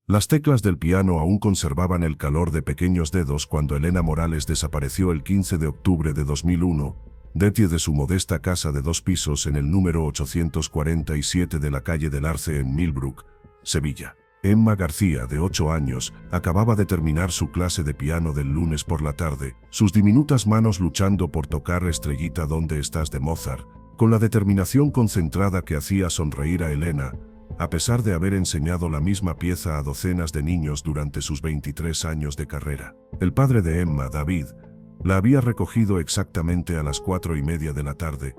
Las teclas del piano aún conservaban el calor de pequeños dedos cuando Elena Morales desapareció el 15 de octubre de 2001, de su modesta casa de 2 pisos en el número 847 de la calle del Arce en Millbrook, Sevilla. Emma García, de 8 años, acababa de terminar su clase de piano del lunes por la tarde, sus diminutas manos luchando por tocar Estrellita ¿Dónde estás? De Mozart, con la determinación concentrada que hacía sonreír a Elena, a pesar de haber enseñado la misma pieza a docenas de niños durante sus 23 años de carrera. El padre de Emma, David, la había recogido exactamente a las 4:30 de la tarde,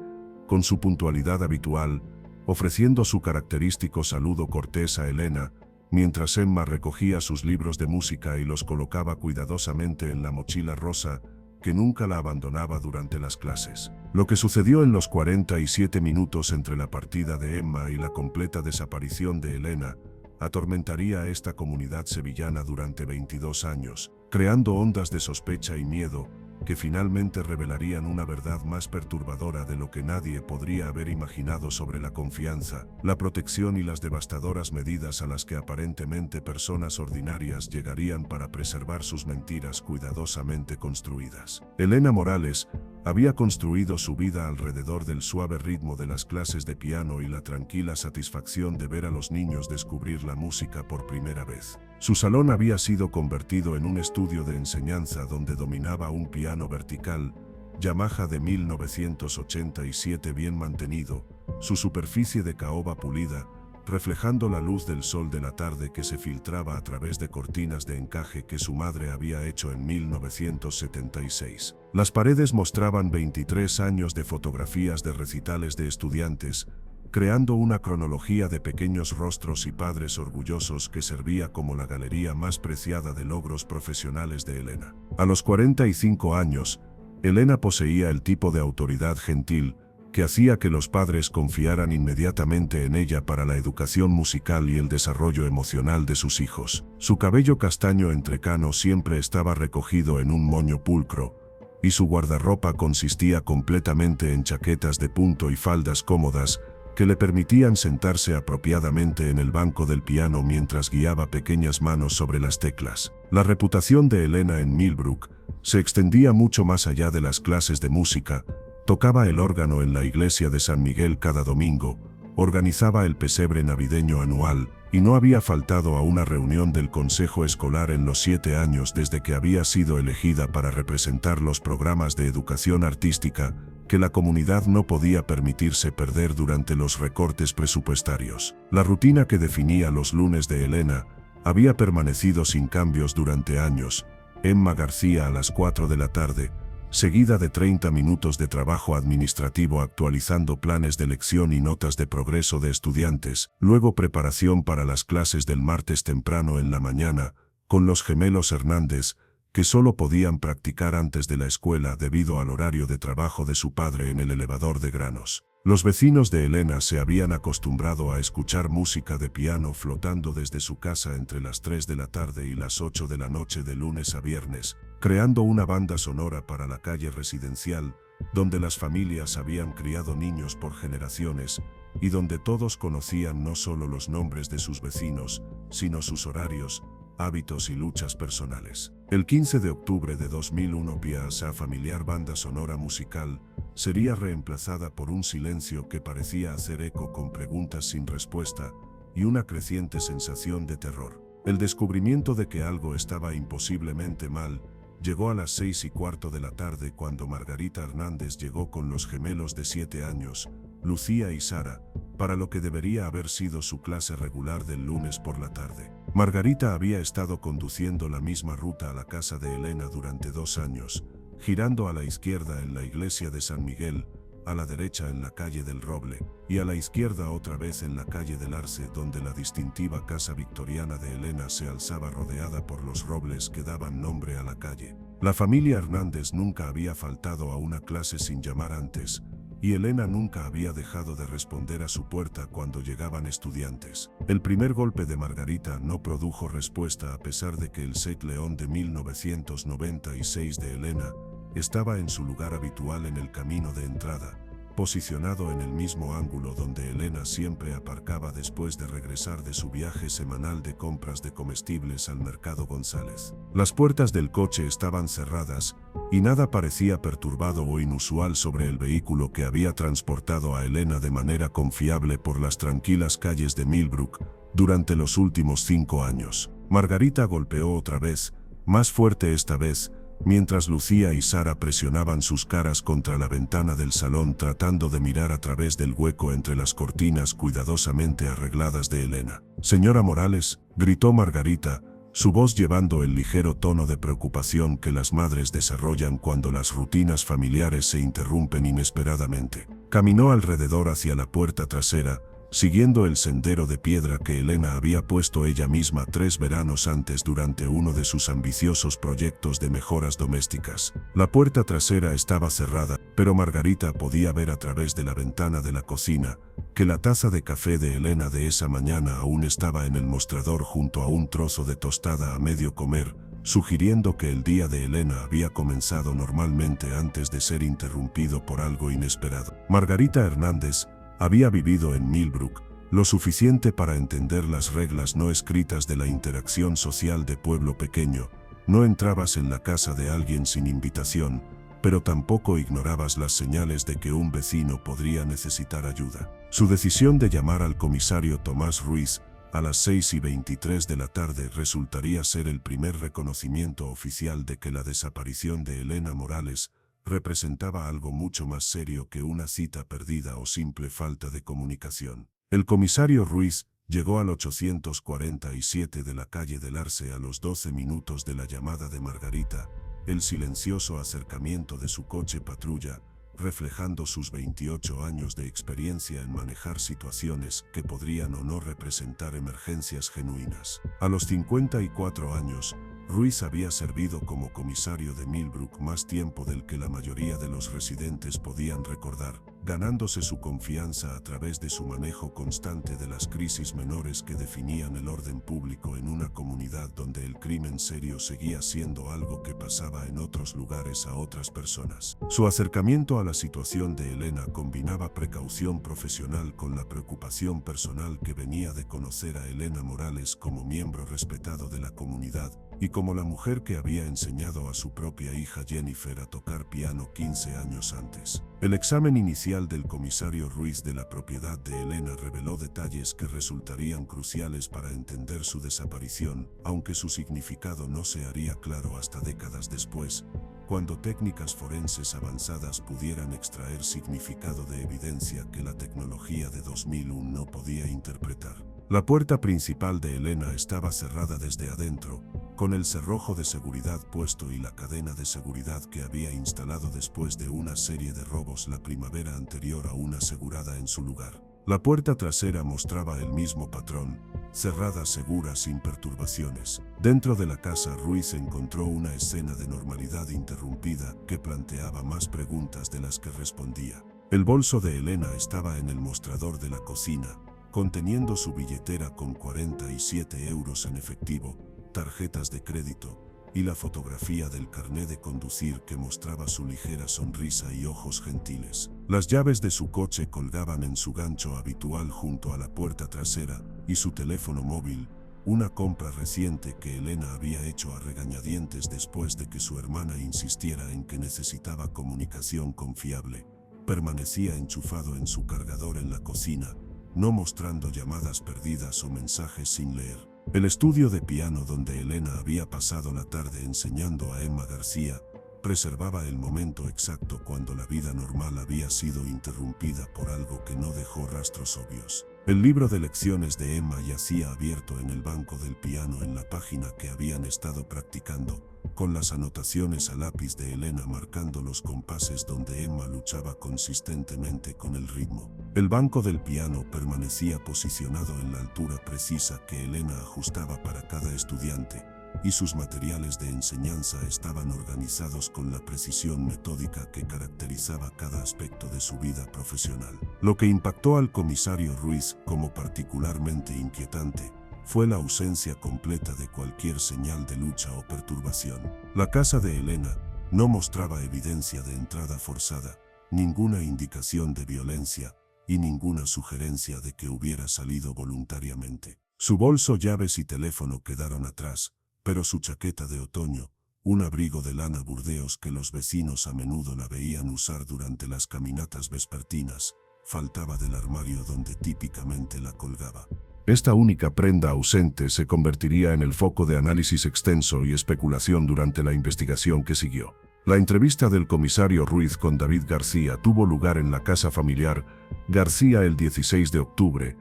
con su puntualidad habitual, ofreciendo su característico saludo cortés a Elena, mientras Emma recogía sus libros de música y los colocaba cuidadosamente en la mochila rosa, que nunca la abandonaba durante las clases. Lo que sucedió en los 47 minutos entre la partida de Emma y la completa desaparición de Elena, atormentaría a esta comunidad sevillana durante 22 años, creando ondas de sospecha y miedo, que finalmente revelarían una verdad más perturbadora de lo que nadie podría haber imaginado sobre la confianza, la protección y las devastadoras medidas a las que aparentemente personas ordinarias llegarían para preservar sus mentiras cuidadosamente construidas. Elena Morales había construido su vida alrededor del suave ritmo de las clases de piano y la tranquila satisfacción de ver a los niños descubrir la música por primera vez. Su salón había sido convertido en un estudio de enseñanza donde dominaba un piano vertical, Yamaha de 1987 bien mantenido, su superficie de caoba pulida, reflejando la luz del sol de la tarde que se filtraba a través de cortinas de encaje que su madre había hecho en 1976. Las paredes mostraban 23 años de fotografías de recitales de estudiantes, creando una cronología de pequeños rostros y padres orgullosos que servía como la galería más preciada de logros profesionales de Elena. A los 45 años, Elena poseía el tipo de autoridad gentil que hacía que los padres confiaran inmediatamente en ella para la educación musical y el desarrollo emocional de sus hijos. Su cabello castaño entrecano siempre estaba recogido en un moño pulcro, y su guardarropa consistía completamente en chaquetas de punto y faldas cómodas, que le permitían sentarse apropiadamente en el banco del piano mientras guiaba pequeñas manos sobre las teclas. La reputación de Elena en Millbrook se extendía mucho más allá de las clases de música, tocaba el órgano en la iglesia de San Miguel cada domingo, organizaba el pesebre navideño anual, y no había faltado a una reunión del consejo escolar en los 7 años desde que había sido elegida para representar los programas de educación artística, que la comunidad no podía permitirse perder durante los recortes presupuestarios. La rutina que definía los lunes de Elena había permanecido sin cambios durante años. Emma García a las 4 de la tarde, seguida de 30 minutos de trabajo administrativo actualizando planes de lección y notas de progreso de estudiantes, luego preparación para las clases del martes temprano en la mañana, con los gemelos Hernández, que solo podían practicar antes de la escuela debido al horario de trabajo de su padre en el elevador de granos. Los vecinos de Elena se habían acostumbrado a escuchar música de piano flotando desde su casa entre las 3 de la tarde y las 8 de la noche de lunes a viernes, creando una banda sonora para la calle residencial, donde las familias habían criado niños por generaciones, y donde todos conocían no solo los nombres de sus vecinos, sino sus horarios, hábitos y luchas personales. El 15 de octubre de 2001 Piazza Familiar Banda Sonora Musical sería reemplazada por un silencio que parecía hacer eco con preguntas sin respuesta y una creciente sensación de terror. El descubrimiento de que algo estaba imposiblemente mal llegó a las 6:15 de la tarde cuando Margarita Hernández llegó con los gemelos de 7 años, Lucía y Sara, para lo que debería haber sido su clase regular del lunes por la tarde. Margarita había estado conduciendo la misma ruta a la casa de Elena durante 2 años, girando a la izquierda en la iglesia de San Miguel, a la derecha en la calle del Roble, y a la izquierda otra vez en la calle del Arce, donde la distintiva casa victoriana de Elena se alzaba rodeada por los robles que daban nombre a la calle. La familia Hernández nunca había faltado a una clase sin llamar antes, y Elena nunca había dejado de responder a su puerta cuando llegaban estudiantes. El primer golpe de Margarita no produjo respuesta a pesar de que el Seat León de 1996 de Elena estaba en su lugar habitual en el camino de entrada, posicionado en el mismo ángulo donde Elena siempre aparcaba después de regresar de su viaje semanal de compras de comestibles al mercado González. Las puertas del coche estaban cerradas y nada parecía perturbado o inusual sobre el vehículo que había transportado a Elena de manera confiable por las tranquilas calles de Millbrook durante los últimos 5 años. Margarita golpeó otra vez, más fuerte esta vez, mientras Lucía y Sara presionaban sus caras contra la ventana del salón tratando de mirar a través del hueco entre las cortinas cuidadosamente arregladas de Elena. «Señora Morales», gritó Margarita, su voz llevando el ligero tono de preocupación que las madres desarrollan cuando las rutinas familiares se interrumpen inesperadamente. Caminó alrededor hacia la puerta trasera, siguiendo el sendero de piedra que Elena había puesto ella misma 3 veranos antes durante uno de sus ambiciosos proyectos de mejoras domésticas. La puerta trasera estaba cerrada, pero Margarita podía ver a través de la ventana de la cocina que la taza de café de Elena de esa mañana aún estaba en el mostrador junto a un trozo de tostada a medio comer, sugiriendo que el día de Elena había comenzado normalmente antes de ser interrumpido por algo inesperado. Margarita Hernández había vivido en Millbrook lo suficiente para entender las reglas no escritas de la interacción social de pueblo pequeño. No entrabas en la casa de alguien sin invitación, pero tampoco ignorabas las señales de que un vecino podría necesitar ayuda. Su decisión de llamar al comisario Tomás Ruiz a las 6:23 de la tarde resultaría ser el primer reconocimiento oficial de que la desaparición de Elena Morales representaba algo mucho más serio que una cita perdida o simple falta de comunicación. El comisario Ruiz llegó al 847 de la calle del Arce a los 12 minutos de la llamada de Margarita, el silencioso acercamiento de su coche patrulla, reflejando sus 28 años de experiencia en manejar situaciones que podrían o no representar emergencias genuinas. A los 54 años, Ruiz había servido como comisario de Millbrook más tiempo del que la mayoría de los residentes podían recordar, ganándose su confianza a través de su manejo constante de las crisis menores que definían el orden público en una comunidad donde el crimen serio seguía siendo algo que pasaba en otros lugares a otras personas. Su acercamiento a la situación de Elena combinaba precaución profesional con la preocupación personal que venía de conocer a Elena Morales como miembro respetado de la comunidad, y como la mujer que había enseñado a su propia hija Jennifer a tocar piano 15 años antes. El examen inicial del comisario Ruiz de la propiedad de Elena reveló detalles que resultarían cruciales para entender su desaparición, aunque su significado no se haría claro hasta décadas después, cuando técnicas forenses avanzadas pudieran extraer significado de evidencia que la tecnología de 2001 no podía interpretar. La puerta principal de Elena estaba cerrada desde adentro, con el cerrojo de seguridad puesto y la cadena de seguridad que había instalado después de una serie de robos la primavera anterior aún asegurada en su lugar. La puerta trasera mostraba el mismo patrón, cerrada segura sin perturbaciones. Dentro de la casa Ruiz encontró una escena de normalidad interrumpida que planteaba más preguntas de las que respondía. El bolso de Elena estaba en el mostrador de la cocina, conteniendo su billetera con 47 euros en efectivo, tarjetas de crédito y la fotografía del carné de conducir que mostraba su ligera sonrisa y ojos gentiles. Las llaves de su coche colgaban en su gancho habitual junto a la puerta trasera y su teléfono móvil, una compra reciente que Elena había hecho a regañadientes después de que su hermana insistiera en que necesitaba comunicación confiable, permanecía enchufado en su cargador en la cocina, no mostrando llamadas perdidas o mensajes sin leer. El estudio de piano donde Elena había pasado la tarde enseñando a Emma García preservaba el momento exacto cuando la vida normal había sido interrumpida por algo que no dejó rastros obvios. El libro de lecciones de Emma yacía abierto en el banco del piano en la página que habían estado practicando, con las anotaciones a lápiz de Elena marcando los compases donde Emma luchaba consistentemente con el ritmo. El banco del piano permanecía posicionado en la altura precisa que Elena ajustaba para cada estudiante, y sus materiales de enseñanza estaban organizados con la precisión metódica que caracterizaba cada aspecto de su vida profesional. Lo que impactó al comisario Ruiz como particularmente inquietante fue la ausencia completa de cualquier señal de lucha o perturbación. La casa de Elena no mostraba evidencia de entrada forzada, Ninguna indicación de violencia y ninguna sugerencia de que hubiera salido voluntariamente. Su bolso, llaves y teléfono quedaron atrás, pero su chaqueta de otoño, un abrigo de lana Burdeos que los vecinos a menudo la veían usar durante las caminatas vespertinas, faltaba del armario donde típicamente la colgaba. Esta única prenda ausente se convertiría en el foco de análisis extenso y especulación durante la investigación que siguió. La entrevista del comisario Ruiz con David García tuvo lugar en la casa familiar García el 16 de octubre,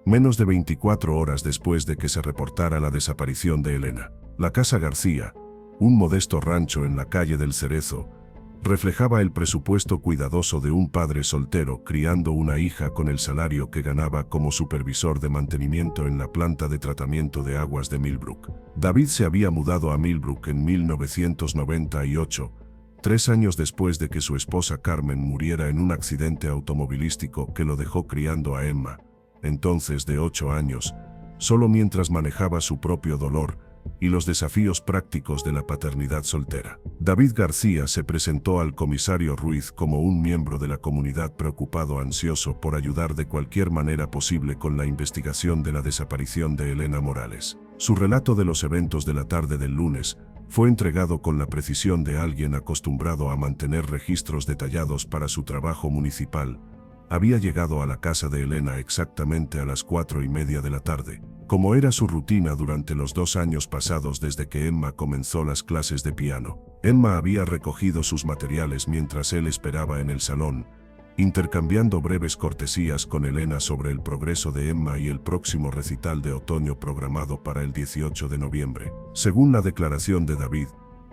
menos de 24 horas después de que se reportara la desaparición de Elena. La casa García, un modesto rancho en la calle del Cerezo, reflejaba el presupuesto cuidadoso de un padre soltero criando una hija con el salario que ganaba como supervisor de mantenimiento en la planta de tratamiento de aguas de Millbrook. David se había mudado a Millbrook en 1998, 3 años después de que su esposa Carmen muriera en un accidente automovilístico que lo dejó criando a Emma, entonces de 8 años, solo mientras manejaba su propio dolor y los desafíos prácticos de la paternidad soltera. David García se presentó al comisario Ruiz como un miembro de la comunidad preocupado, ansioso por ayudar de cualquier manera posible con la investigación de la desaparición de Elena Morales. Su relato de los eventos de la tarde del lunes fue entregado con la precisión de alguien acostumbrado a mantener registros detallados para su trabajo municipal. Había llegado a la casa de Elena exactamente a las 4:30 de la tarde, como era su rutina durante los 2 años pasados desde que Emma comenzó las clases de piano. Emma había recogido sus materiales mientras él esperaba en el salón, intercambiando breves cortesías con Elena sobre el progreso de Emma y el próximo recital de otoño programado para el 18 de noviembre. Según la declaración de David,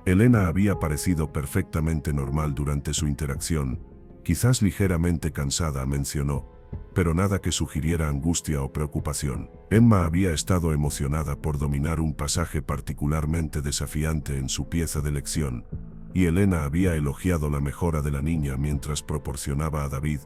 Elena había parecido perfectamente normal durante su interacción, quizás ligeramente cansada, mencionó, pero nada que sugiriera angustia o preocupación. Emma había estado emocionada por dominar un pasaje particularmente desafiante en su pieza de lección, y Elena había elogiado la mejora de la niña mientras proporcionaba a David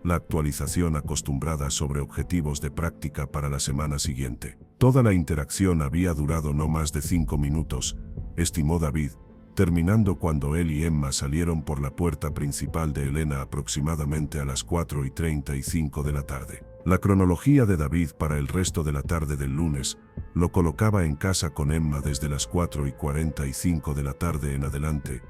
la actualización acostumbrada sobre objetivos de práctica para la semana siguiente. Toda la interacción había durado no más de 5 minutos, estimó David, terminando cuando él y Emma salieron por la puerta principal de Elena aproximadamente a las 4:35 de la tarde. La cronología de David para el resto de la tarde del lunes lo colocaba en casa con Emma desde las 4:45 de la tarde en adelante,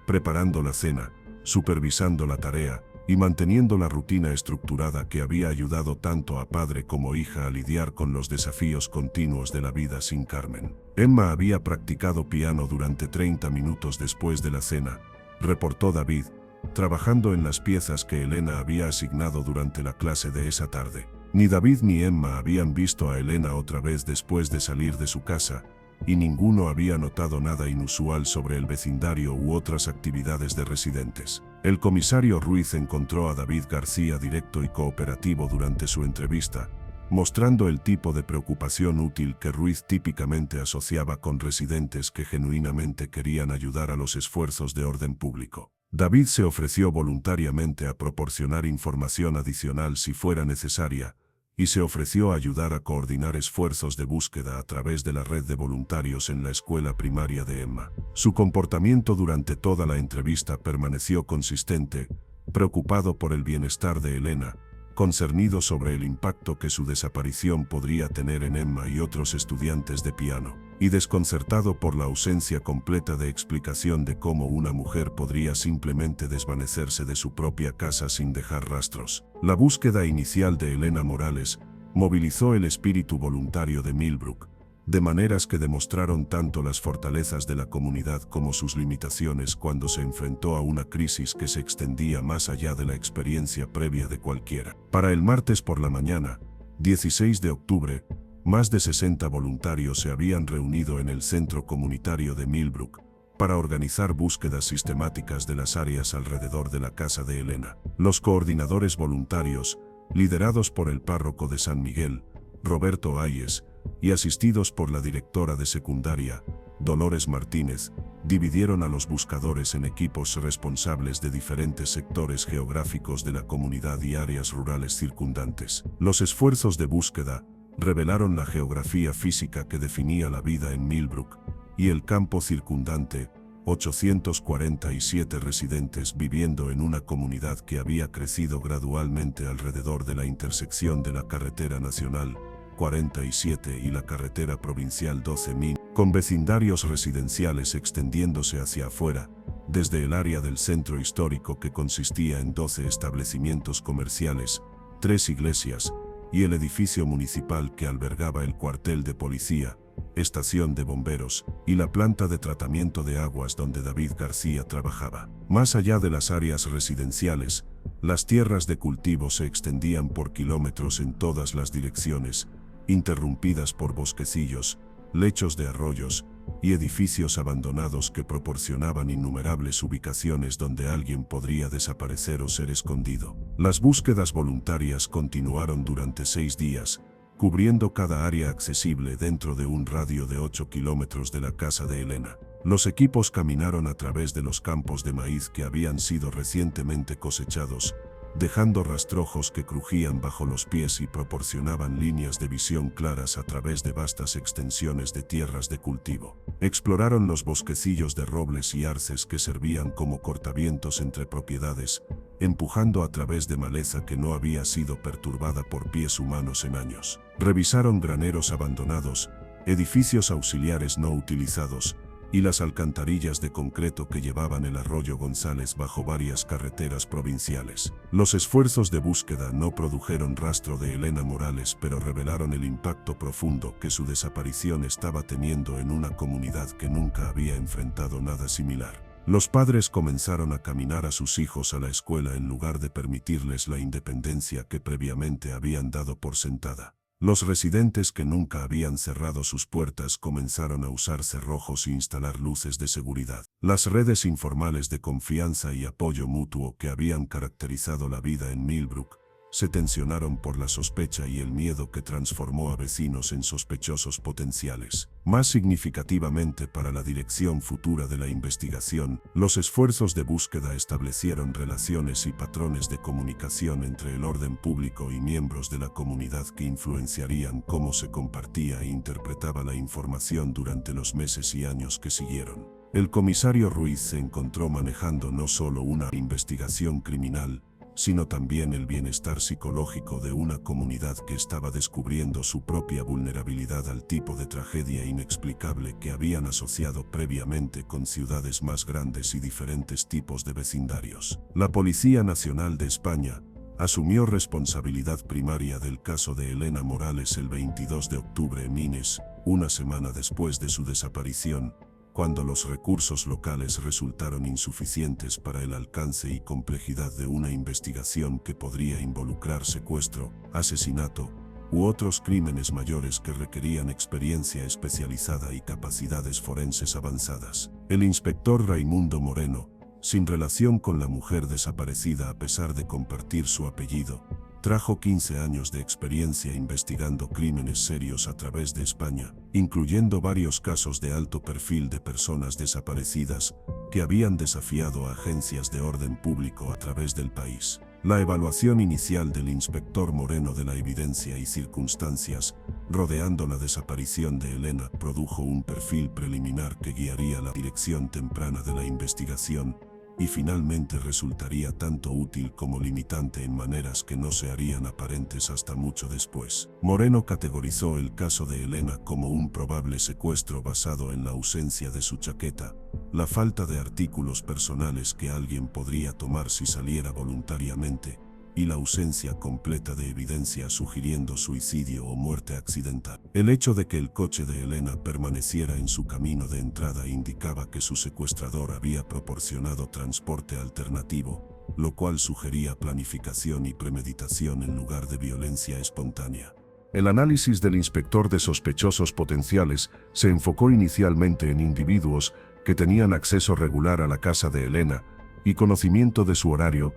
preparando la cena, supervisando la tarea y manteniendo la rutina estructurada que había ayudado tanto a padre como hija a lidiar con los desafíos continuos de la vida sin Carmen. Emma había practicado piano durante 30 minutos después de la cena, reportó David, trabajando en las piezas que Elena había asignado durante la clase de esa tarde. Ni David ni Emma habían visto a Elena otra vez después de salir de su casa, y ninguno había notado nada inusual sobre el vecindario u otras actividades de residentes. El comisario Ruiz encontró a David García directo y cooperativo durante su entrevista, mostrando el tipo de preocupación útil que Ruiz típicamente asociaba con residentes que genuinamente querían ayudar a los esfuerzos de orden público. David se ofreció voluntariamente a proporcionar información adicional si fuera necesaria, y se ofreció a ayudar a coordinar esfuerzos de búsqueda a través de la red de voluntarios en la escuela primaria de Emma. Su comportamiento durante toda la entrevista permaneció consistente, preocupado por el bienestar de Elena, concernido sobre el impacto que su desaparición podría tener en Emma y otros estudiantes de piano, y desconcertado por la ausencia completa de explicación de cómo una mujer podría simplemente desvanecerse de su propia casa sin dejar rastros. La búsqueda inicial de Elena Morales movilizó el espíritu voluntario de Millbrook, de maneras que demostraron tanto las fortalezas de la comunidad como sus limitaciones cuando se enfrentó a una crisis que se extendía más allá de la experiencia previa de cualquiera. Para el martes por la mañana, 16 de octubre, más de 60 voluntarios se habían reunido en el centro comunitario de Millbrook para organizar búsquedas sistemáticas de las áreas alrededor de la casa de Elena. Los coordinadores voluntarios, liderados por el párroco de San Miguel, Roberto Ayes, y asistidos por la directora de secundaria, Dolores Martínez, dividieron a los buscadores en equipos responsables de diferentes sectores geográficos de la comunidad y áreas rurales circundantes. Los esfuerzos de búsqueda revelaron la geografía física que definía la vida en Millbrook y el campo circundante, 847 residentes viviendo en una comunidad que había crecido gradualmente alrededor de la intersección de la carretera nacional 47 y la carretera provincial 12.000, con vecindarios residenciales extendiéndose hacia afuera, desde el área del centro histórico que consistía en 12 establecimientos comerciales, 3 iglesias y el edificio municipal que albergaba el cuartel de policía, estación de bomberos y la planta de tratamiento de aguas donde David García trabajaba. Más allá de las áreas residenciales, las tierras de cultivo se extendían por kilómetros en todas las direcciones, interrumpidas por bosquecillos, lechos de arroyos y edificios abandonados que proporcionaban innumerables ubicaciones donde alguien podría desaparecer o ser escondido. Las búsquedas voluntarias continuaron durante 6 días, cubriendo cada área accesible dentro de un radio de 8 kilómetros de la casa de Elena. Los equipos caminaron a través de los campos de maíz que habían sido recientemente cosechados, dejando rastrojos que crujían bajo los pies y proporcionaban líneas de visión claras a través de vastas extensiones de tierras de cultivo. Exploraron los bosquecillos de robles y arces que servían como cortavientos entre propiedades, empujando a través de maleza que no había sido perturbada por pies humanos en años. Revisaron graneros abandonados, edificios auxiliares no utilizados, y las alcantarillas de concreto que llevaban el arroyo González bajo varias carreteras provinciales. Los esfuerzos de búsqueda no produjeron rastro de Elena Morales, pero revelaron el impacto profundo que su desaparición estaba teniendo en una comunidad que nunca había enfrentado nada similar. Los padres comenzaron a caminar a sus hijos a la escuela en lugar de permitirles la independencia que previamente habían dado por sentada. Los residentes que nunca habían cerrado sus puertas comenzaron a usar cerrojos e instalar luces de seguridad. Las redes informales de confianza y apoyo mutuo que habían caracterizado la vida en Millbrook se tensionaron por la sospecha y el miedo que transformó a vecinos en sospechosos potenciales. Más significativamente para la dirección futura de la investigación, los esfuerzos de búsqueda establecieron relaciones y patrones de comunicación entre el orden público y miembros de la comunidad que influenciarían cómo se compartía e interpretaba la información durante los meses y años que siguieron. El comisario Ruiz se encontró manejando no solo una investigación criminal, sino también el bienestar psicológico de una comunidad que estaba descubriendo su propia vulnerabilidad al tipo de tragedia inexplicable que habían asociado previamente con ciudades más grandes y diferentes tipos de vecindarios. La Policía Nacional de España asumió responsabilidad primaria del caso de Elena Morales el 22 de octubre en Mines, una semana después de su desaparición, cuando los recursos locales resultaron insuficientes para el alcance y complejidad de una investigación que podría involucrar secuestro, asesinato u otros crímenes mayores que requerían experiencia especializada y capacidades forenses avanzadas. El inspector Raimundo Moreno, sin relación con la mujer desaparecida a pesar de compartir su apellido, trajo 15 años de experiencia investigando crímenes serios a través de España, incluyendo varios casos de alto perfil de personas desaparecidas que habían desafiado a agencias de orden público a través del país. La evaluación inicial del inspector Moreno de la evidencia y circunstancias rodeando la desaparición de Elena produjo un perfil preliminar que guiaría la dirección temprana de la investigación y finalmente resultaría tanto útil como limitante en maneras que no se harían aparentes hasta mucho después. Moreno categorizó el caso de Elena como un probable secuestro basado en la ausencia de su chaqueta, la falta de artículos personales que alguien podría tomar si saliera voluntariamente, y la ausencia completa de evidencia sugiriendo suicidio o muerte accidental. El hecho de que el coche de Elena permaneciera en su camino de entrada indicaba que su secuestrador había proporcionado transporte alternativo, lo cual sugería planificación y premeditación en lugar de violencia espontánea. El análisis del inspector de sospechosos potenciales se enfocó inicialmente en individuos que tenían acceso regular a la casa de Elena y conocimiento de su horario,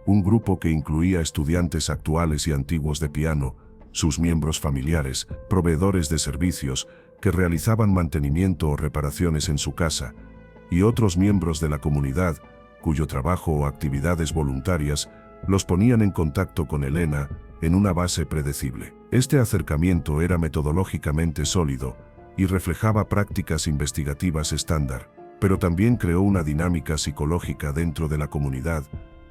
un grupo que incluía estudiantes actuales y antiguos de piano, sus miembros familiares, proveedores de servicios que realizaban mantenimiento o reparaciones en su casa, y otros miembros de la comunidad cuyo trabajo o actividades voluntarias los ponían en contacto con Elena en una base predecible. Este acercamiento era metodológicamente sólido y reflejaba prácticas investigativas estándar, pero también creó una dinámica psicológica dentro de la comunidad,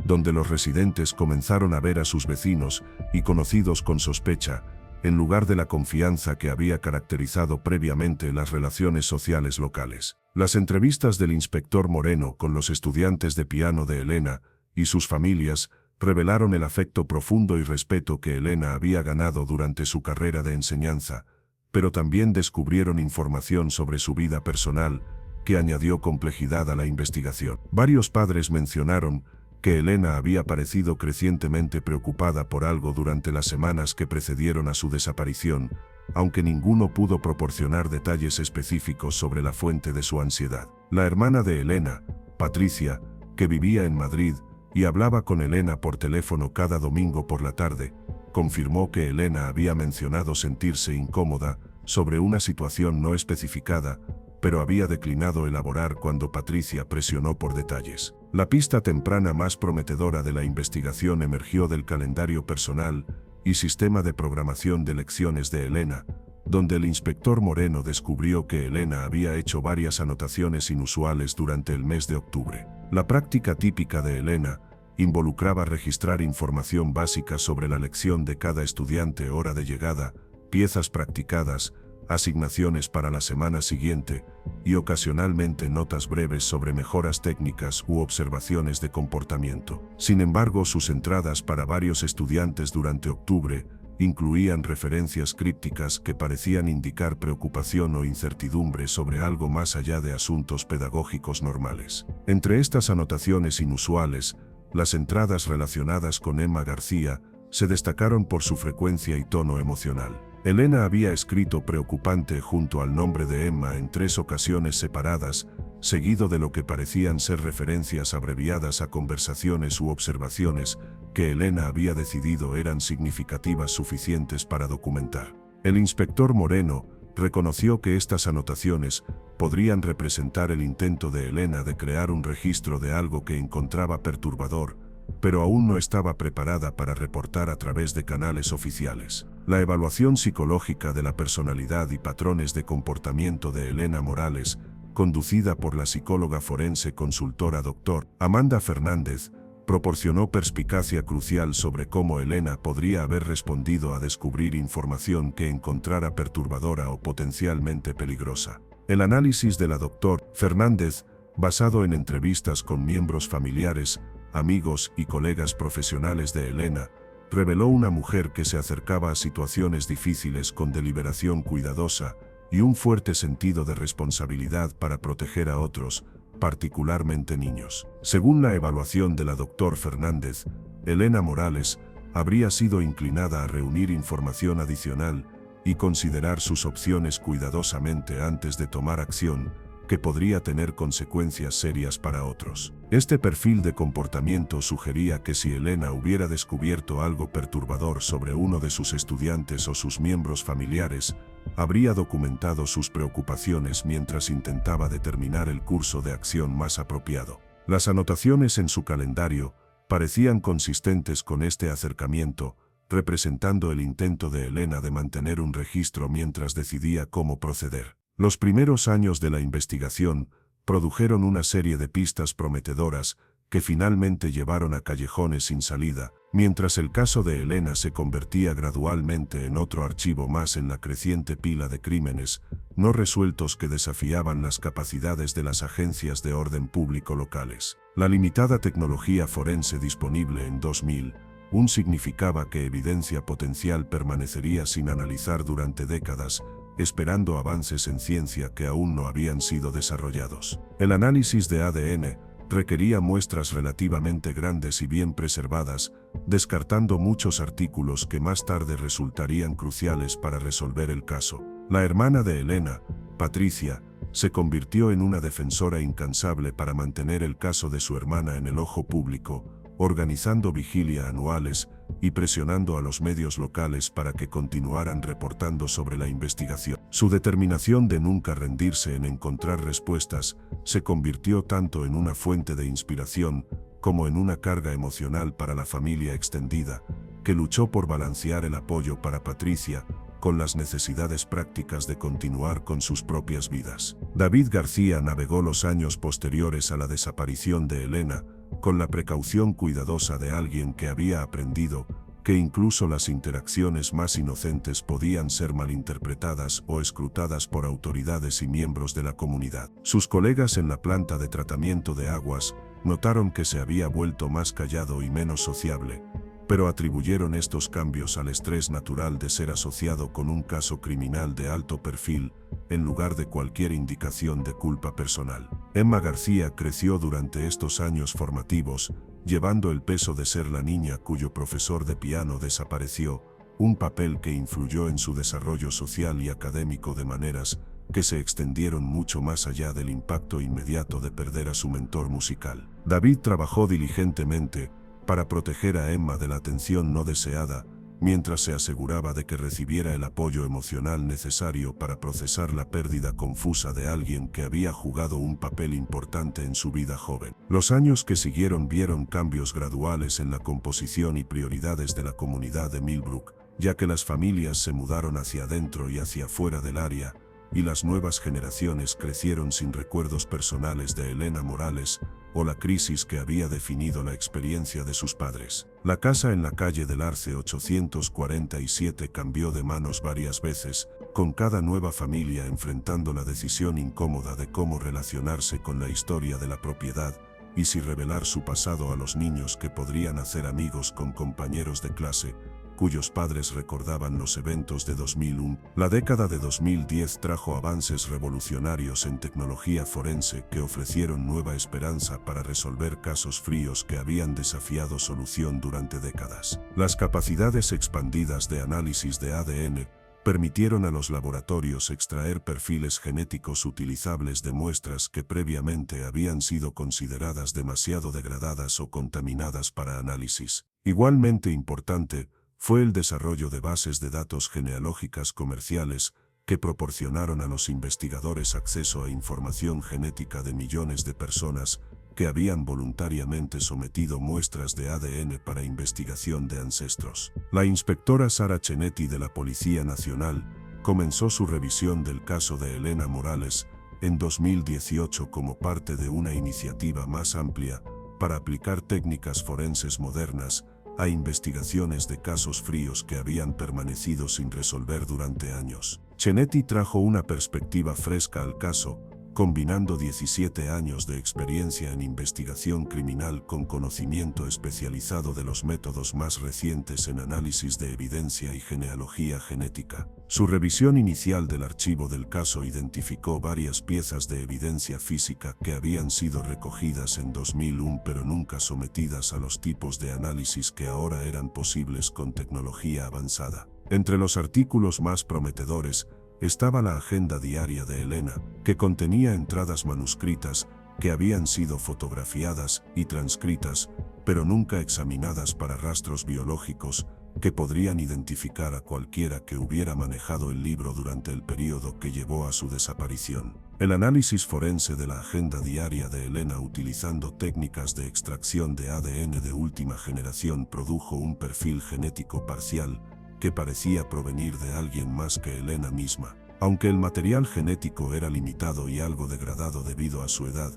donde los residentes comenzaron a ver a sus vecinos y conocidos con sospecha, en lugar de la confianza que había caracterizado previamente las relaciones sociales locales. Las entrevistas del inspector Moreno con los estudiantes de piano de Elena y sus familias revelaron el afecto profundo y respeto que Elena había ganado durante su carrera de enseñanza, pero también descubrieron información sobre su vida personal que añadió complejidad a la investigación. Varios padres mencionaron que Elena había parecido crecientemente preocupada por algo durante las semanas que precedieron a su desaparición, aunque ninguno pudo proporcionar detalles específicos sobre la fuente de su ansiedad. La hermana de Elena, Patricia, que vivía en Madrid y hablaba con Elena por teléfono cada domingo por la tarde, confirmó que Elena había mencionado sentirse incómoda sobre una situación no especificada, pero había declinado elaborar cuando Patricia presionó por detalles. La pista temprana más prometedora de la investigación emergió del calendario personal y sistema de programación de lecciones de Elena, donde el inspector Moreno descubrió que Elena había hecho varias anotaciones inusuales durante el mes de octubre. La práctica típica de Elena involucraba registrar información básica sobre la lección de cada estudiante, hora de llegada, piezas practicadas, asignaciones para la semana siguiente y ocasionalmente notas breves sobre mejoras técnicas u observaciones de comportamiento. Sin embargo, sus entradas para varios estudiantes durante octubre incluían referencias crípticas que parecían indicar preocupación o incertidumbre sobre algo más allá de asuntos pedagógicos normales. Entre estas anotaciones inusuales, las entradas relacionadas con Emma García se destacaron por su frecuencia y tono emocional. Elena había escrito preocupante junto al nombre de Emma en 3 ocasiones separadas, seguido de lo que parecían ser referencias abreviadas a conversaciones u observaciones que Elena había decidido eran significativas suficientes para documentar. El inspector Moreno reconoció que estas anotaciones podrían representar el intento de Elena de crear un registro de algo que encontraba perturbador, pero aún no estaba preparada para reportar a través de canales oficiales. La evaluación psicológica de la personalidad y patrones de comportamiento de Elena Morales, conducida por la psicóloga forense consultora Dr. Amanda Fernández, proporcionó perspicacia crucial sobre cómo Elena podría haber respondido a descubrir información que encontrara perturbadora o potencialmente peligrosa. El análisis de la Dr. Fernández, basado en entrevistas con miembros familiares, amigos y colegas profesionales de Elena, reveló una mujer que se acercaba a situaciones difíciles con deliberación cuidadosa y un fuerte sentido de responsabilidad para proteger a otros, particularmente niños. Según la evaluación de la Dr. Fernández, Elena Morales habría sido inclinada a reunir información adicional y considerar sus opciones cuidadosamente antes de tomar acción, que podría tener consecuencias serias para otros. Este perfil de comportamiento sugería que si Elena hubiera descubierto algo perturbador sobre uno de sus estudiantes o sus miembros familiares, habría documentado sus preocupaciones mientras intentaba determinar el curso de acción más apropiado. Las anotaciones en su calendario parecían consistentes con este acercamiento, representando el intento de Elena de mantener un registro mientras decidía cómo proceder. Los primeros años de la investigación produjeron una serie de pistas prometedoras que finalmente llevaron a callejones sin salida, mientras el caso de Elena se convertía gradualmente en otro archivo más en la creciente pila de crímenes no resueltos que desafiaban las capacidades de las agencias de orden público locales. La limitada tecnología forense disponible en 2001 significaba que evidencia potencial permanecería sin analizar durante décadas, esperando avances en ciencia que aún no habían sido desarrollados. El análisis de ADN requería muestras relativamente grandes y bien preservadas, descartando muchos artículos que más tarde resultarían cruciales para resolver el caso. La hermana de Elena, Patricia, se convirtió en una defensora incansable para mantener el caso de su hermana en el ojo público, organizando vigilias anuales y presionando a los medios locales para que continuaran reportando sobre la investigación. Su determinación de nunca rendirse en encontrar respuestas se convirtió tanto en una fuente de inspiración como en una carga emocional para la familia extendida, que luchó por balancear el apoyo para Patricia con las necesidades prácticas de continuar con sus propias vidas. David García navegó los años posteriores a la desaparición de Elena, con la precaución cuidadosa de alguien que había aprendido que incluso las interacciones más inocentes podían ser malinterpretadas o escrutadas por autoridades y miembros de la comunidad. Sus colegas en la planta de tratamiento de aguas notaron que se había vuelto más callado y menos sociable, pero atribuyeron estos cambios al estrés natural de ser asociado con un caso criminal de alto perfil, en lugar de cualquier indicación de culpa personal. Emma García creció durante estos años formativos, llevando el peso de ser la niña cuyo profesor de piano desapareció, un papel que influyó en su desarrollo social y académico de maneras que se extendieron mucho más allá del impacto inmediato de perder a su mentor musical. David trabajó diligentemente para proteger a Emma de la atención no deseada, mientras se aseguraba de que recibiera el apoyo emocional necesario para procesar la pérdida confusa de alguien que había jugado un papel importante en su vida joven. Los años que siguieron vieron cambios graduales en la composición y prioridades de la comunidad de Millbrook, ya que las familias se mudaron hacia adentro y hacia afuera del área, y las nuevas generaciones crecieron sin recuerdos personales de Elena Morales o la crisis que había definido la experiencia de sus padres. La casa en la calle del Arce 847 cambió de manos varias veces, con cada nueva familia enfrentando la decisión incómoda de cómo relacionarse con la historia de la propiedad y si revelar su pasado a los niños que podrían hacer amigos con compañeros de clase, cuyos padres recordaban los eventos de 2001. La década de 2010 trajo avances revolucionarios en tecnología forense que ofrecieron nueva esperanza para resolver casos fríos que habían desafiado solución durante décadas. Las capacidades expandidas de análisis de ADN permitieron a los laboratorios extraer perfiles genéticos utilizables de muestras que previamente habían sido consideradas demasiado degradadas o contaminadas para análisis. Igualmente importante fue el desarrollo de bases de datos genealógicas comerciales que proporcionaron a los investigadores acceso a información genética de millones de personas que habían voluntariamente sometido muestras de ADN para investigación de ancestros. La inspectora Sara Chenetti de la Policía Nacional comenzó su revisión del caso de Elena Morales en 2018 como parte de una iniciativa más amplia para aplicar técnicas forenses modernas a investigaciones de casos fríos que habían permanecido sin resolver durante años. Chenetti trajo una perspectiva fresca al caso, combinando 17 años de experiencia en investigación criminal con conocimiento especializado de los métodos más recientes en análisis de evidencia y genealogía genética. Su revisión inicial del archivo del caso identificó varias piezas de evidencia física que habían sido recogidas en 2001 pero nunca sometidas a los tipos de análisis que ahora eran posibles con tecnología avanzada. Entre los artículos más prometedores estaba la agenda diaria de Elena, que contenía entradas manuscritas que habían sido fotografiadas y transcritas, pero nunca examinadas para rastros biológicos que podrían identificar a cualquiera que hubiera manejado el libro durante el periodo que llevó a su desaparición. El análisis forense de la agenda diaria de Elena utilizando técnicas de extracción de ADN de última generación produjo un perfil genético parcial que parecía provenir de alguien más que Elena misma. Aunque el material genético era limitado y algo degradado debido a su edad,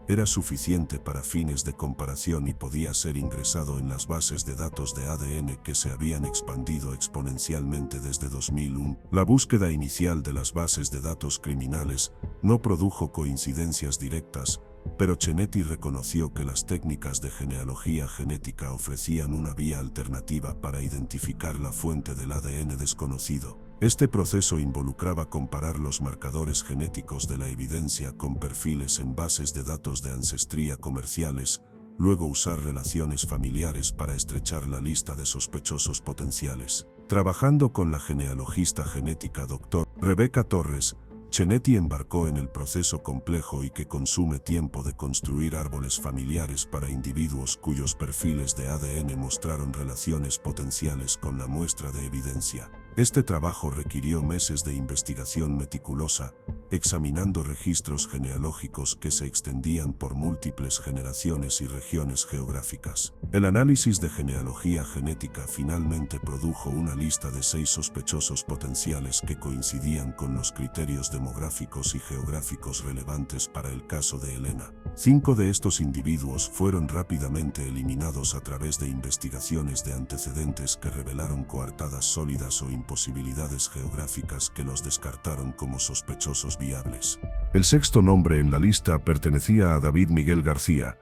era suficiente para fines de comparación y podía ser ingresado en las bases de datos de ADN que se habían expandido exponencialmente desde 2001. La búsqueda inicial de las bases de datos criminales no produjo coincidencias directas, pero Chenetti reconoció que las técnicas de genealogía genética ofrecían una vía alternativa para identificar la fuente del ADN desconocido. Este proceso involucraba comparar los marcadores genéticos de la evidencia con perfiles en bases de datos de ancestría comerciales, luego usar relaciones familiares para estrechar la lista de sospechosos potenciales. Trabajando con la genealogista genética Dr. Rebecca Torres, Chenetti embarcó en el proceso complejo y que consume tiempo de construir árboles familiares para individuos cuyos perfiles de ADN mostraron relaciones potenciales con la muestra de evidencia. Este trabajo requirió meses de investigación meticulosa, examinando registros genealógicos que se extendían por múltiples generaciones y regiones geográficas. El análisis de genealogía genética finalmente produjo una lista de 6 sospechosos potenciales que coincidían con los criterios demográficos y geográficos relevantes para el caso de Elena. 5 de estos individuos fueron rápidamente eliminados a través de investigaciones de antecedentes que revelaron coartadas sólidas o imposibilidades geográficas que los descartaron como sospechosos viables. El sexto nombre en la lista pertenecía a David Miguel García,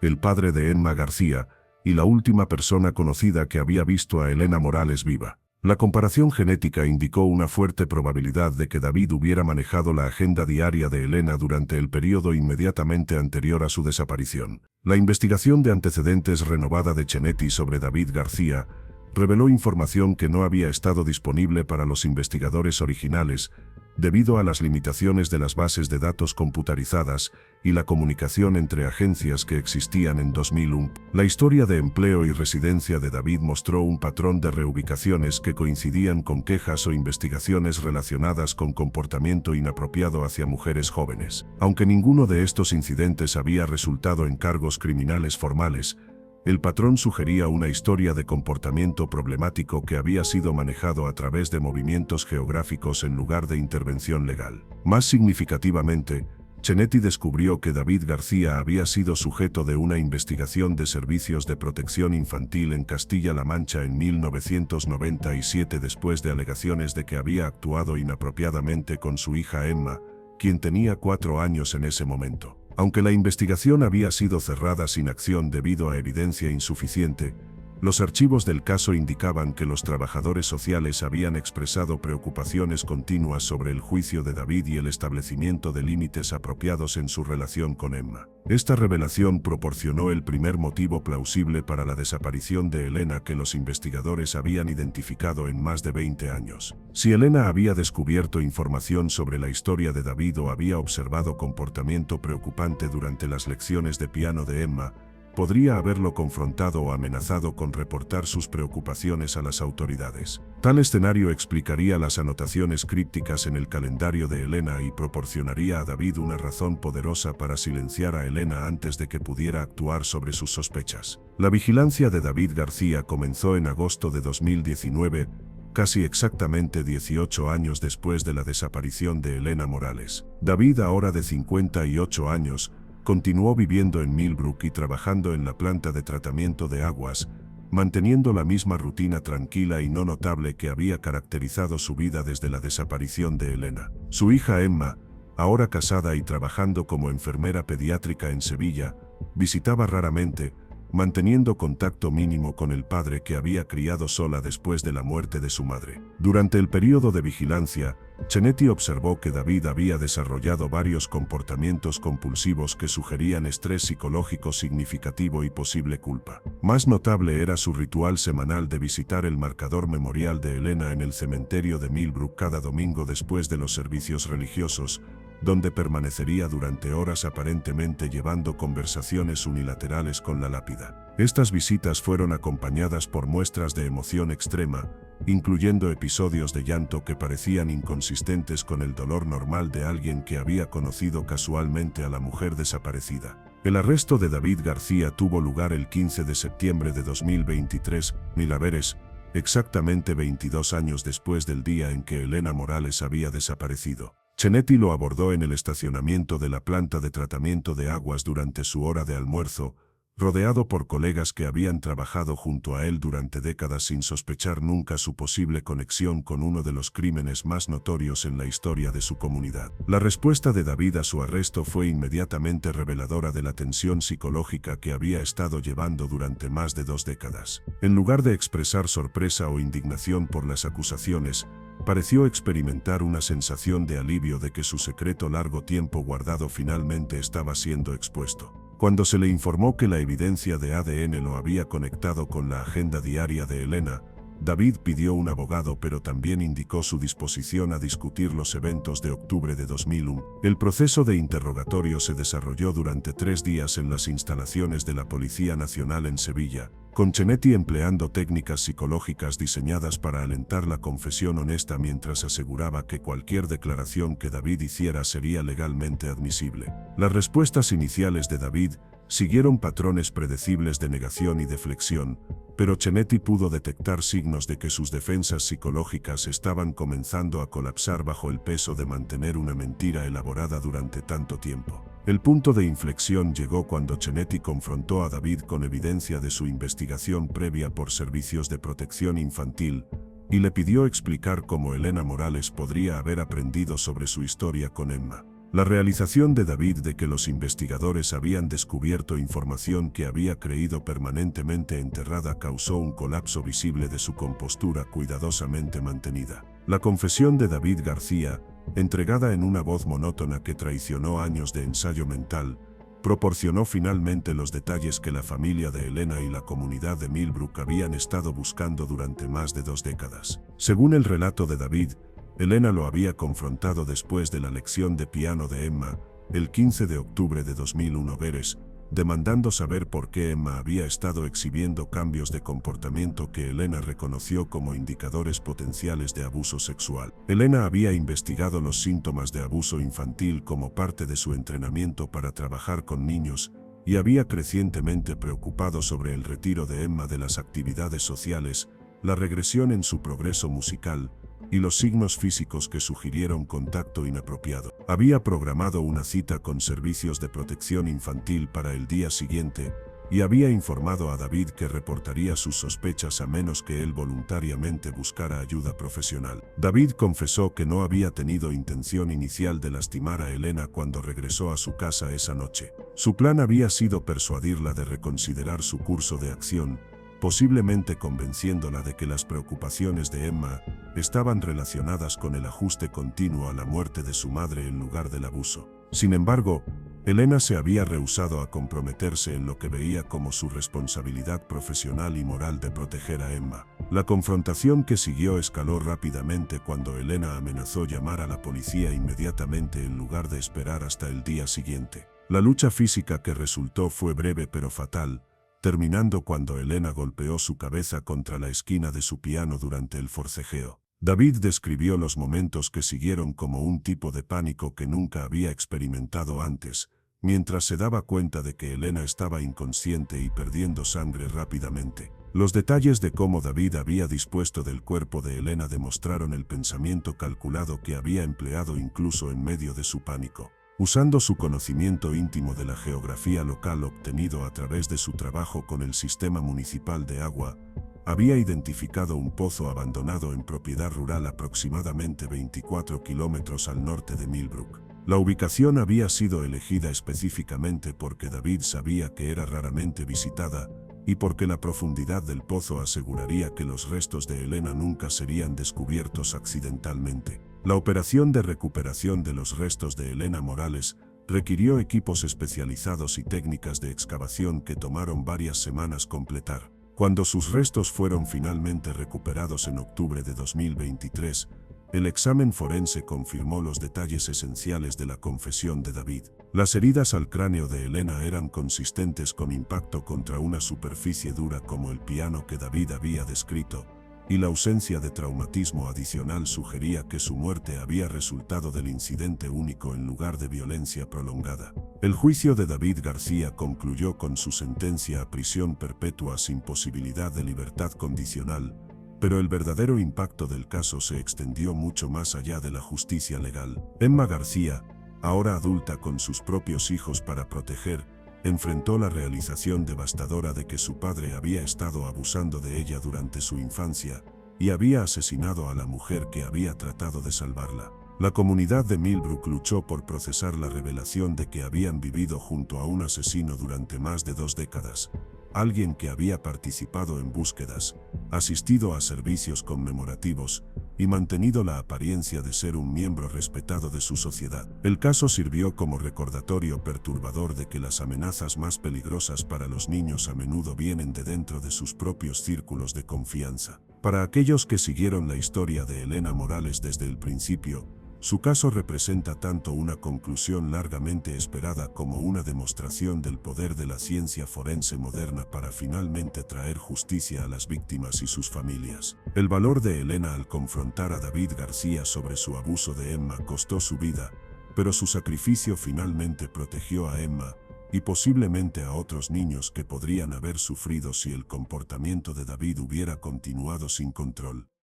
el padre de Emma García, y la última persona conocida que había visto a Elena Morales viva. La comparación genética indicó una fuerte probabilidad de que David hubiera manejado la agenda diaria de Elena durante el periodo inmediatamente anterior a su desaparición. La investigación de antecedentes renovada de Chenetti sobre David García reveló información que no había estado disponible para los investigadores originales, debido a las limitaciones de las bases de datos computarizadas y la comunicación entre agencias que existían en 2001. La historia de empleo y residencia de David mostró un patrón de reubicaciones que coincidían con quejas o investigaciones relacionadas con comportamiento inapropiado hacia mujeres jóvenes. Aunque ninguno de estos incidentes había resultado en cargos criminales formales, el patrón sugería una historia de comportamiento problemático que había sido manejado a través de movimientos geográficos en lugar de intervención legal. Más significativamente, Chenetti descubrió que David García había sido sujeto de una investigación de servicios de protección infantil en Castilla-La Mancha en 1997 después de alegaciones de que había actuado inapropiadamente con su hija Emma, quien tenía 4 años en ese momento. Aunque la investigación había sido cerrada sin acción debido a evidencia insuficiente, los archivos del caso indicaban que los trabajadores sociales habían expresado preocupaciones continuas sobre el juicio de David y el establecimiento de límites apropiados en su relación con Emma. Esta revelación proporcionó el primer motivo plausible para la desaparición de Elena que los investigadores habían identificado en más de 20 años. Si Elena había descubierto información sobre la historia de David o había observado comportamiento preocupante durante las lecciones de piano de Emma, podría haberlo confrontado o amenazado con reportar sus preocupaciones a las autoridades. Tal escenario explicaría las anotaciones crípticas en el calendario de Elena y proporcionaría a David una razón poderosa para silenciar a Elena antes de que pudiera actuar sobre sus sospechas. La vigilancia de David García comenzó en agosto de 2019, casi exactamente 18 años después de la desaparición de Elena Morales. David, ahora de 58 años, continuó viviendo en Millbrook y trabajando en la planta de tratamiento de aguas, manteniendo la misma rutina tranquila y no notable que había caracterizado su vida desde la desaparición de Elena. Su hija Emma, ahora casada y trabajando como enfermera pediátrica en Sevilla, visitaba raramente, manteniendo contacto mínimo con el padre que había criado sola después de la muerte de su madre. Durante el periodo de vigilancia, Chenetti observó que David había desarrollado varios comportamientos compulsivos que sugerían estrés psicológico significativo y posible culpa. Más notable era su ritual semanal de visitar el marcador memorial de Elena en el cementerio de Millbrook cada domingo después de los servicios religiosos, donde permanecería durante horas aparentemente llevando conversaciones unilaterales con la lápida. Estas visitas fueron acompañadas por muestras de emoción extrema, incluyendo episodios de llanto que parecían inconsistentes con el dolor normal de alguien que había conocido casualmente a la mujer desaparecida. El arresto de David García tuvo lugar el 15 de septiembre de 2023, Milaveres, exactamente 22 años después del día en que Elena Morales había desaparecido. Chenetti lo abordó en el estacionamiento de la planta de tratamiento de aguas durante su hora de almuerzo, rodeado por colegas que habían trabajado junto a él durante décadas sin sospechar nunca su posible conexión con uno de los crímenes más notorios en la historia de su comunidad. La respuesta de David a su arresto fue inmediatamente reveladora de la tensión psicológica que había estado llevando durante más de 2 décadas. En lugar de expresar sorpresa o indignación por las acusaciones, pareció experimentar una sensación de alivio de que su secreto largo tiempo guardado finalmente estaba siendo expuesto. Cuando se le informó que la evidencia de ADN lo había conectado con la agenda diaria de Elena, David pidió un abogado, pero también indicó su disposición a discutir los eventos de octubre de 2001. El proceso de interrogatorio se desarrolló durante 3 días en las instalaciones de la Policía Nacional en Sevilla, con Chenetti empleando técnicas psicológicas diseñadas para alentar la confesión honesta mientras aseguraba que cualquier declaración que David hiciera sería legalmente admisible. Las respuestas iniciales de David siguieron patrones predecibles de negación y de flexión, pero Chenetti pudo detectar signos de que sus defensas psicológicas estaban comenzando a colapsar bajo el peso de mantener una mentira elaborada durante tanto tiempo. El punto de inflexión llegó cuando Chenetti confrontó a David con evidencia de su investigación previa por servicios de protección infantil y le pidió explicar cómo Elena Morales podría haber aprendido sobre su historia con Emma. La realización de David de que los investigadores habían descubierto información que había creído permanentemente enterrada causó un colapso visible de su compostura cuidadosamente mantenida. La confesión de David García, entregada en una voz monótona que traicionó años de ensayo mental, proporcionó finalmente los detalles que la familia de Elena y la comunidad de Millbrook habían estado buscando durante más de 2 décadas. Según el relato de David, Elena lo había confrontado después de la lección de piano de Emma, el 15 de octubre de 2001 Veres, demandando saber por qué Emma había estado exhibiendo cambios de comportamiento que Elena reconoció como indicadores potenciales de abuso sexual. Elena había investigado los síntomas de abuso infantil como parte de su entrenamiento para trabajar con niños y había crecientemente preocupado sobre el retiro de Emma de las actividades sociales, la regresión en su progreso musical, y los signos físicos que sugirieron contacto inapropiado. Había programado una cita con servicios de protección infantil para el día siguiente y había informado a David que reportaría sus sospechas a menos que él voluntariamente buscara ayuda profesional. David confesó que no había tenido intención inicial de lastimar a Elena cuando regresó a su casa esa noche. Su plan había sido persuadirla de reconsiderar su curso de acción, posiblemente convenciéndola de que las preocupaciones de Emma estaban relacionadas con el ajuste continuo a la muerte de su madre en lugar del abuso. Sin embargo, Elena se había rehusado a comprometerse en lo que veía como su responsabilidad profesional y moral de proteger a Emma. La confrontación que siguió escaló rápidamente cuando Elena amenazó llamar a la policía inmediatamente en lugar de esperar hasta el día siguiente. La lucha física que resultó fue breve pero fatal, terminando cuando Elena golpeó su cabeza contra la esquina de su piano durante el forcejeo. David describió los momentos que siguieron como un tipo de pánico que nunca había experimentado antes, mientras se daba cuenta de que Elena estaba inconsciente y perdiendo sangre rápidamente. Los detalles de cómo David había dispuesto del cuerpo de Elena demostraron el pensamiento calculado que había empleado incluso en medio de su pánico. Usando su conocimiento íntimo de la geografía local obtenido a través de su trabajo con el sistema municipal de agua, había identificado un pozo abandonado en propiedad rural aproximadamente 24 kilómetros al norte de Millbrook. La ubicación había sido elegida específicamente porque David sabía que era raramente visitada y porque la profundidad del pozo aseguraría que los restos de Elena nunca serían descubiertos accidentalmente. La operación de recuperación de los restos de Elena Morales requirió equipos especializados y técnicas de excavación que tomaron varias semanas completar. Cuando sus restos fueron finalmente recuperados en octubre de 2023, el examen forense confirmó los detalles esenciales de la confesión de David. Las heridas al cráneo de Elena eran consistentes con impacto contra una superficie dura como el piano que David había descrito, y la ausencia de traumatismo adicional sugería que su muerte había resultado del incidente único en lugar de violencia prolongada. El juicio de David García concluyó con su sentencia a prisión perpetua sin posibilidad de libertad condicional, pero el verdadero impacto del caso se extendió mucho más allá de la justicia legal. Emma García, ahora adulta con sus propios hijos para proteger, enfrentó la realización devastadora de que su padre había estado abusando de ella durante su infancia y había asesinado a la mujer que había tratado de salvarla. La comunidad de Millbrook luchó por procesar la revelación de que habían vivido junto a un asesino durante más de 2 décadas, alguien que había participado en búsquedas, asistido a servicios conmemorativos y mantenido la apariencia de ser un miembro respetado de su sociedad. El caso sirvió como recordatorio perturbador de que las amenazas más peligrosas para los niños a menudo vienen de dentro de sus propios círculos de confianza. Para aquellos que siguieron la historia de Elena Morales desde el principio, su caso representa tanto una conclusión largamente esperada como una demostración del poder de la ciencia forense moderna para finalmente traer justicia a las víctimas y sus familias. El valor de Elena al confrontar a David García sobre su abuso de Emma costó su vida, pero su sacrificio finalmente protegió a Emma y posiblemente a otros niños que podrían haber sufrido si el comportamiento de David hubiera continuado sin control.